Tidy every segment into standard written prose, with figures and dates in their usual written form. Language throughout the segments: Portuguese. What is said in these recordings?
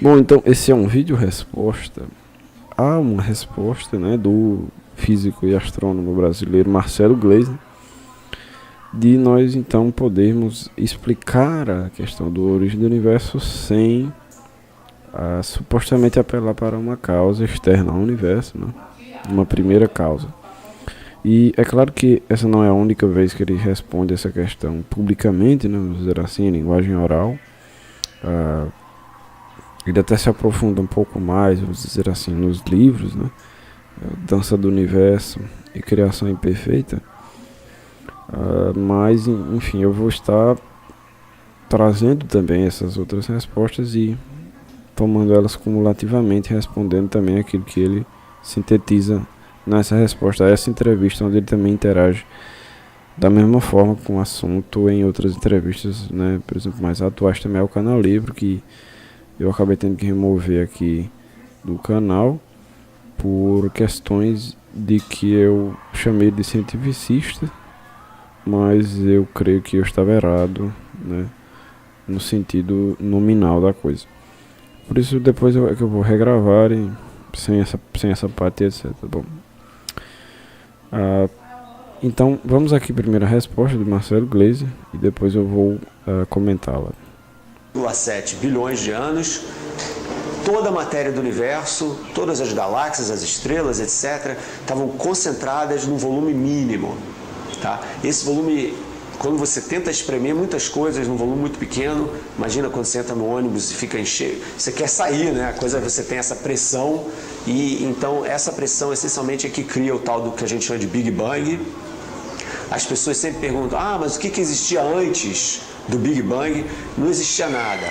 Bom, então esse é um vídeo resposta a uma resposta, né, do físico e astrônomo brasileiro Marcelo Gleiser, de nós então podermos explicar a questão da origem do universo sem supostamente apelar para uma causa externa ao universo, né, uma primeira causa. E é claro que essa não é a única vez que ele responde essa questão publicamente, né, vamos dizer assim, em linguagem oral. Ele até se aprofunda um pouco mais, vamos dizer assim, nos livros, né? Dança do Universo e Criação Imperfeita. Mas, enfim, eu vou estar trazendo também essas outras respostas e tomando elas cumulativamente, respondendo também aquilo que ele sintetiza nessa resposta a essa entrevista, onde ele também interage da mesma forma com o assunto em outras entrevistas, né? Por exemplo, mais atuais também é o Canal Livre, que eu acabei tendo que remover aqui do canal por questões de que eu chamei de cientificista, mas eu creio que eu estava errado, né, no sentido nominal da coisa. Por isso depois eu vou regravar sem essa parte, etc. Bom, então vamos aqui primeiro a resposta do Marcelo Gleiser e depois eu vou comentá-la. 1,7 bilhões de anos, toda a matéria do universo, todas as galáxias, as estrelas, etc., estavam concentradas num volume mínimo. Tá? Esse volume, quando você tenta espremer muitas coisas num volume muito pequeno, imagina quando você entra no ônibus e fica enchendo, você quer sair, né? A coisa, você tem essa pressão, e então essa pressão essencialmente é que cria o tal do que a gente chama de Big Bang. As pessoas sempre perguntam, mas o que existia antes do Big Bang? Não existia nada,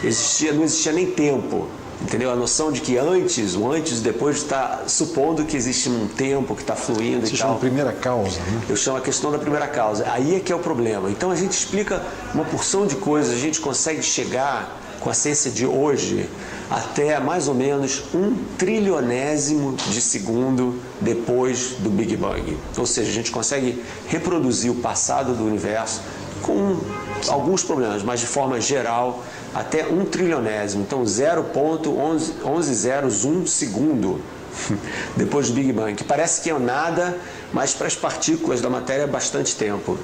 não existia nem tempo, entendeu? A noção de que antes, o antes e depois está supondo que existe um tempo que está fluindo. Você chama a primeira causa, né? Eu chamo a questão da primeira causa, aí é que é o problema. Então a gente explica uma porção de coisas, a gente consegue chegar com a ciência de hoje até mais ou menos 1/trilionésimo de segundo depois do Big Bang. Ou seja, a gente consegue reproduzir o passado do universo com alguns problemas, mas de forma geral até 1/trilionésimo. Então 0,1101 segundo depois do Big Bang, que parece que é nada, mas para as partículas da matéria é bastante tempo.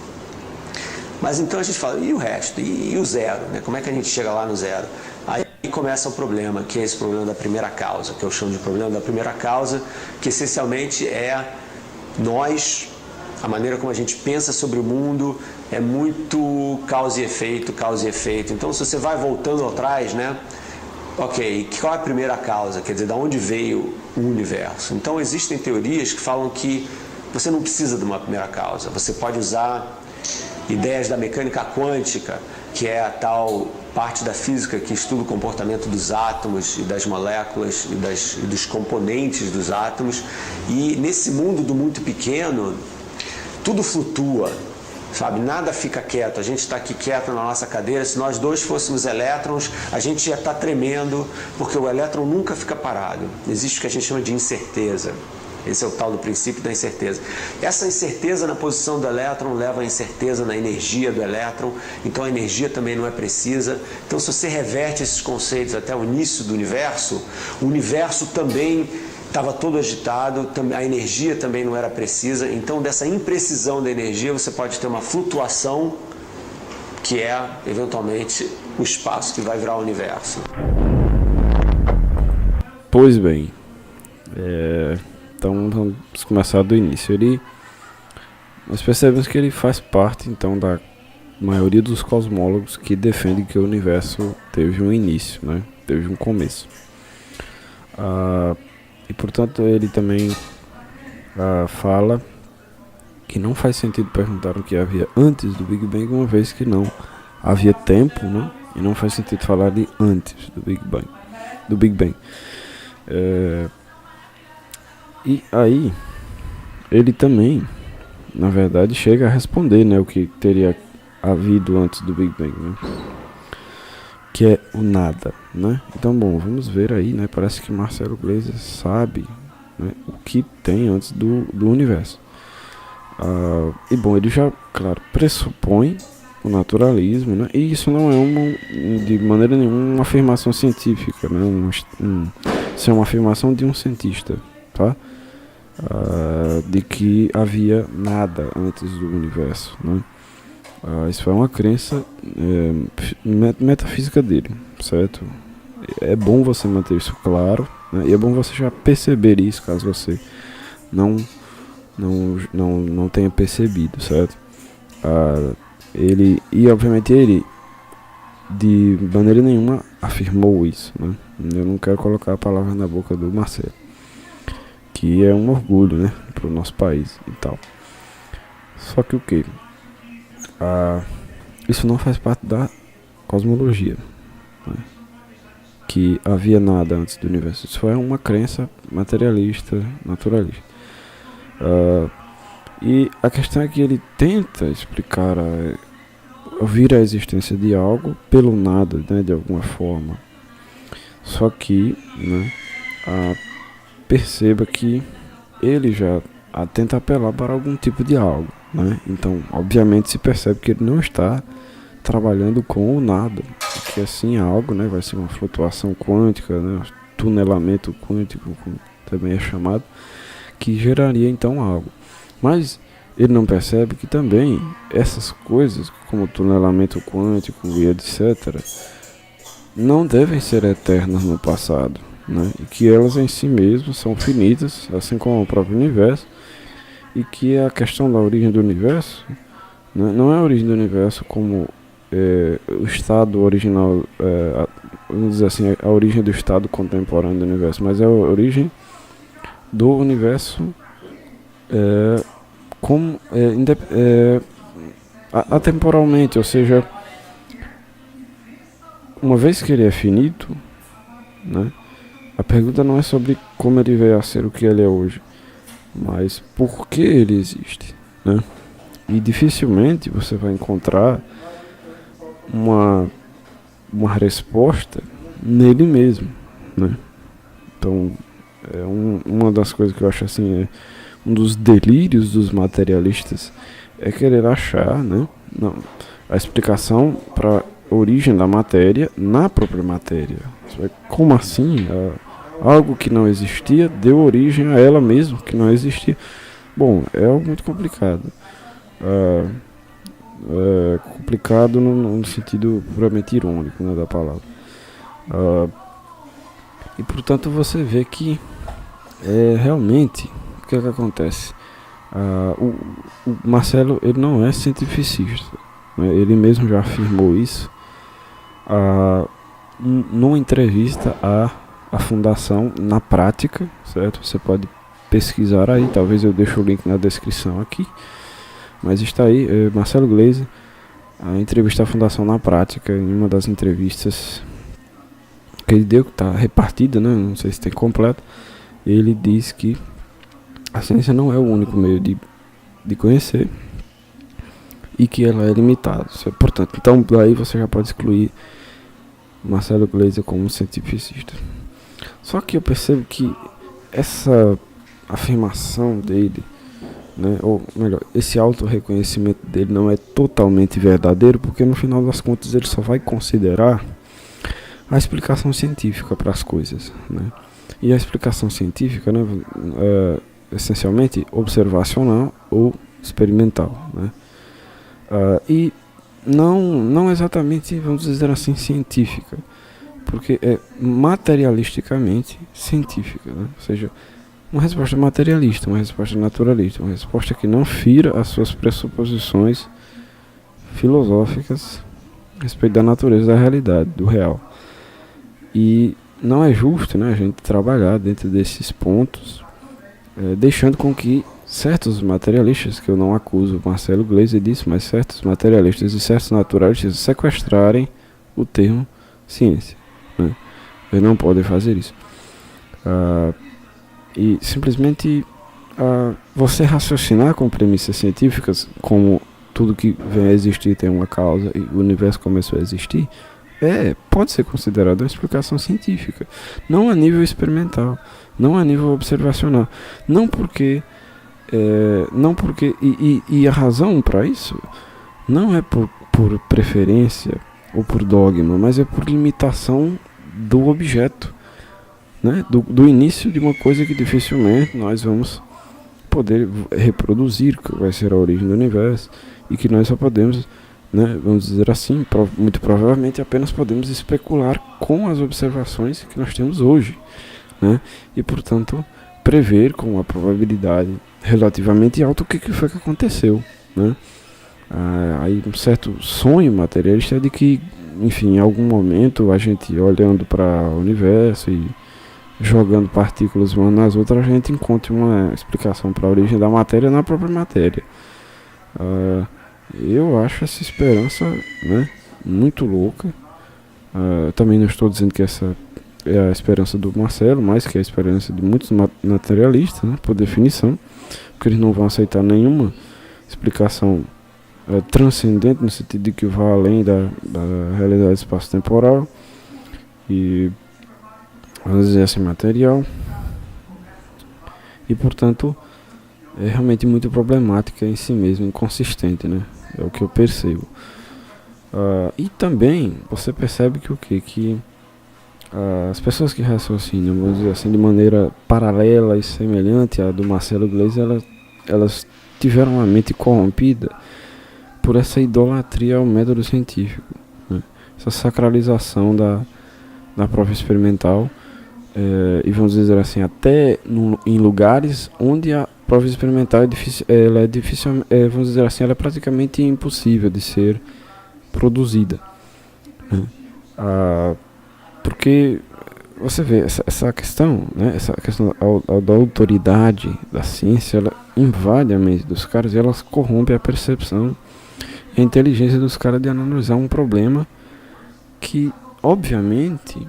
Mas então a gente fala, e o resto? E o zero? Né? Como é que a gente chega lá no zero? Aí começa o problema, que é esse problema da primeira causa, que eu chamo de problema da primeira causa, que essencialmente é nós, a maneira como a gente pensa sobre o mundo é muito causa e efeito, causa e efeito. Então, se você vai voltando atrás, né? Ok, qual é a primeira causa? Quer dizer, de onde veio o universo? Então, existem teorias que falam que você não precisa de uma primeira causa. Você pode usar ideias da mecânica quântica, que é a tal parte da física que estuda o comportamento dos átomos e das moléculas e dos componentes dos átomos. E nesse mundo do muito pequeno, tudo flutua, sabe? Nada fica quieto. A gente está aqui quieto na nossa cadeira. Se nós dois fôssemos elétrons, a gente ia estar tremendo, porque o elétron nunca fica parado. Existe o que a gente chama de incerteza. Esse é o tal do princípio da incerteza. Essa incerteza na posição do elétron leva à incerteza na energia do elétron, então a energia também não é precisa. Então, se você reverte esses conceitos até o início do universo, o universo também estava todo agitado, a energia também não era precisa. Então, dessa imprecisão da energia, você pode ter uma flutuação, que é, eventualmente, o espaço que vai virar o universo. Pois bem, então vamos começar do início. Nós percebemos que ele faz parte então da maioria dos cosmólogos que defendem que o universo teve um início, né? Teve um começo. E portanto ele também fala que não faz sentido perguntar o que havia antes do Big Bang, uma vez que não havia tempo, né? E não faz sentido falar de antes do Big Bang. E aí, ele também, na verdade, chega a responder, né, o que teria havido antes do Big Bang, né, que é o nada, né. Então, bom, vamos ver aí, né, parece que Marcelo Gleiser sabe, né, o que tem antes do universo. E bom, ele já, claro, pressupõe o naturalismo, né? E isso não é de maneira nenhuma uma afirmação científica, né? Isso é uma afirmação de um cientista, tá? De que havia nada antes do universo, né? Isso é uma crença metafísica dele, certo? É bom você manter isso claro, né? E é bom você já perceber isso, caso você não tenha percebido, certo? Obviamente ele de maneira nenhuma afirmou isso, né? Eu não quero colocar a palavra na boca do Marcelo, que é um orgulho, né, pro nosso país e tal. Só que o que? Isso não faz parte da cosmologia, né? Que havia nada antes do universo. Isso é uma crença materialista, naturalista. E a questão é que ele tenta explicar ouvir a existência de algo pelo nada, né, de alguma forma. Só que, né, perceba que ele já tenta apelar para algum tipo de algo, né? Então, obviamente, se percebe que ele não está trabalhando com o nada, que assim algo, né, vai ser uma flutuação quântica, né, tunelamento quântico, como também é chamado, que geraria então algo. Mas ele não percebe que também essas coisas, como tunelamento quântico e etc., não devem ser eternas no passado, né? E que elas em si mesmas são finitas, assim como o próprio universo, e que a questão da origem do universo, né, não é a origem do universo como o estado original, vamos dizer assim, a origem do estado contemporâneo do universo, mas é a origem do universo atemporalmente, ou seja, uma vez que ele é finito, né, a pergunta não é sobre como ele veio a ser o que ele é hoje, mas por que ele existe, né? E dificilmente você vai encontrar uma resposta nele mesmo, né? Então, uma das coisas que eu acho assim, um dos delírios dos materialistas é querer achar, né, a explicação para a origem da matéria na própria matéria. Como assim? Algo que não existia deu origem a ela mesma, que não existia. Bom, é algo muito complicado. Complicado no sentido puramente irônico, né, da palavra. E portanto você vê que realmente o que é que acontece? O Marcelo, ele não é cientificista, né? Ele mesmo já afirmou isso numa entrevista à Fundação Na Prática, certo? Você pode pesquisar aí, talvez eu deixe o link na descrição aqui, mas está aí, Marcelo Gleiser, a entrevista à Fundação Na Prática, em uma das entrevistas que ele deu, que está repartida, né? Não sei se tem completo. Ele diz que a ciência não é o único meio de conhecer e que ela é limitada. Portanto, então daí você já pode excluir Marcelo Gleiser como cientificista. Só que eu percebo que essa afirmação dele, né, ou melhor, esse auto-reconhecimento dele não é totalmente verdadeiro, porque no final das contas ele só vai considerar a explicação científica para as coisas, né? E a explicação científica, né, é essencialmente observacional ou experimental, né? E não exatamente, vamos dizer assim, científica, porque é materialisticamente científica, né? Ou seja, uma resposta materialista, uma resposta naturalista, uma resposta que não fira as suas pressuposições filosóficas a respeito da natureza da realidade, do real. E não é justo, né, a gente trabalhar dentro desses pontos, deixando com que certos materialistas, que eu não acuso Marcelo Gleiser disso, mas certos materialistas e certos naturalistas sequestrarem o termo ciência, né? Eles não podem fazer isso. E simplesmente você raciocinar com premissas científicas, como tudo que vem a existir tem uma causa e o universo começou a existir, pode ser considerado uma explicação científica, não a nível experimental, não a nível observacional, não porque e a razão para isso não é por preferência ou por dogma, mas é por limitação do objeto, né? Do início de uma coisa que dificilmente nós vamos poder reproduzir, que vai ser a origem do universo, e que nós só podemos, né, vamos dizer assim, muito provavelmente apenas podemos especular com as observações que nós temos hoje, né? E portanto prever com uma probabilidade relativamente alta o que foi que aconteceu, né? Aí um certo sonho materialista é de que, enfim, em algum momento a gente olhando para o universo e jogando partículas umas nas outras, a gente encontre uma explicação para a origem da matéria na própria matéria. Eu acho essa esperança, né, muito louca. Também não estou dizendo que essa é a esperança do Marcelo, mas que é a esperança de muitos materialistas, né, por definição, porque eles não vão aceitar nenhuma explicação transcendente, no sentido de que vá além da realidade espaço-temporal e, vamos dizer assim, material. E portanto é realmente muito problemática em si mesmo, inconsistente, né? É o que eu percebo. E também você percebe que o quê? Que as pessoas que raciocinam, vamos dizer assim, de maneira paralela e semelhante à do Marcelo Gleisi, elas tiveram a mente corrompida por essa idolatria ao método científico, né? Essa sacralização da prova experimental, e vamos dizer assim, até em lugares onde a prova experimental é difícil, vamos dizer assim, ela é praticamente impossível de ser produzida, né? Porque você vê essa questão, né, essa questão da autoridade da ciência, ela invade a mente dos caras e elas corrompem a percepção e a inteligência dos caras de analisar um problema que, obviamente,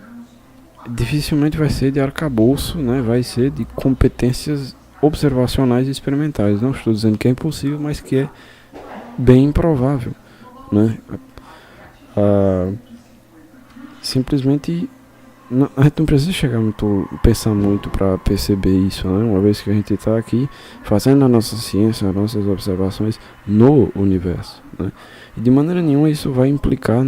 dificilmente vai ser de arcabouço, né, vai ser de competências observacionais e experimentais. Não estou dizendo que é impossível, mas que é bem improvável, né? Simplesmente a gente não precisa pensar muito para perceber isso, né? Uma vez que a gente está aqui fazendo a nossa ciência, as nossas observações no universo, né? E de maneira nenhuma isso vai implicar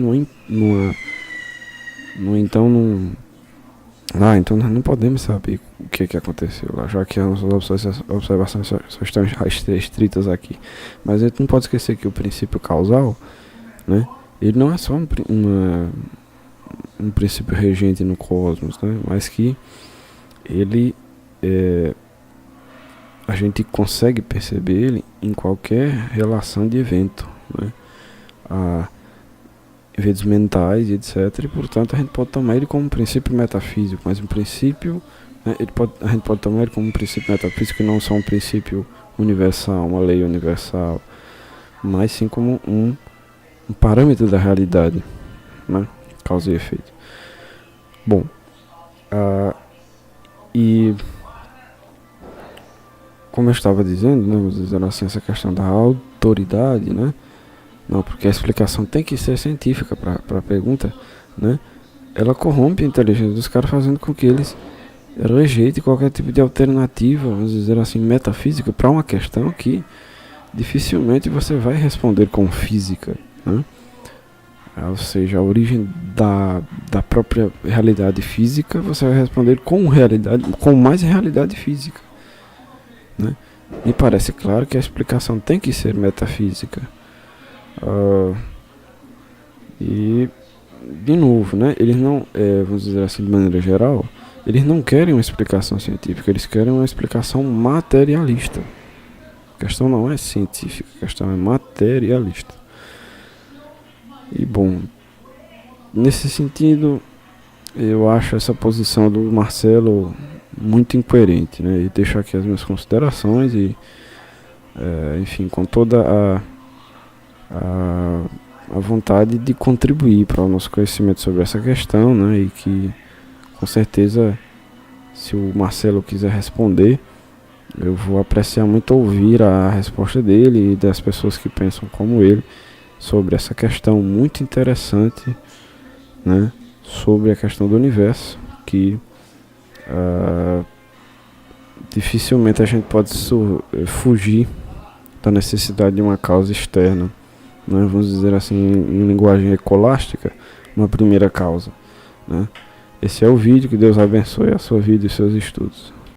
então nós não podemos saber o que aconteceu lá, já que as nossas observações só estão restritas aqui. Mas a gente não pode esquecer que o princípio causal, né, ele não é só um princípio regente no cosmos, né, mas que ele a gente consegue perceber ele em qualquer relação de evento, né, eventos mentais e etc. E portanto a gente pode tomar ele como um princípio metafísico, mas um princípio, né, a gente pode tomar ele como um princípio metafísico e não só um princípio universal, uma lei universal, mas sim como um parâmetro da realidade, né, causa e efeito. Bom, e como eu estava dizendo, né, vamos dizer assim, essa questão da autoridade, né, não, porque a explicação tem que ser científica para a pergunta, né? Ela corrompe a inteligência dos caras, fazendo com que eles rejeitem qualquer tipo de alternativa, vamos dizer assim, metafísica, para uma questão que dificilmente você vai responder com física, né? Ou seja, a origem da própria realidade física, você vai responder com mais realidade física, né? Me parece claro que a explicação tem que ser metafísica. E de novo, né, eles não, vamos dizer assim, de maneira geral, eles não querem uma explicação científica, eles querem uma explicação materialista. A questão não é científica, a questão é materialista. E bom, nesse sentido, eu acho essa posição do Marcelo muito incoerente, né? E deixo aqui as minhas considerações e, enfim, com toda a vontade de contribuir para o nosso conhecimento sobre essa questão, né? E que, com certeza, se o Marcelo quiser responder, eu vou apreciar muito ouvir a resposta dele e das pessoas que pensam como ele sobre essa questão muito interessante, né? Sobre a questão do universo, que dificilmente a gente pode fugir da necessidade de uma causa externa né, vamos dizer assim, em linguagem escolástica, uma primeira causa, né? Esse é o vídeo, que Deus abençoe a sua vida e seus estudos.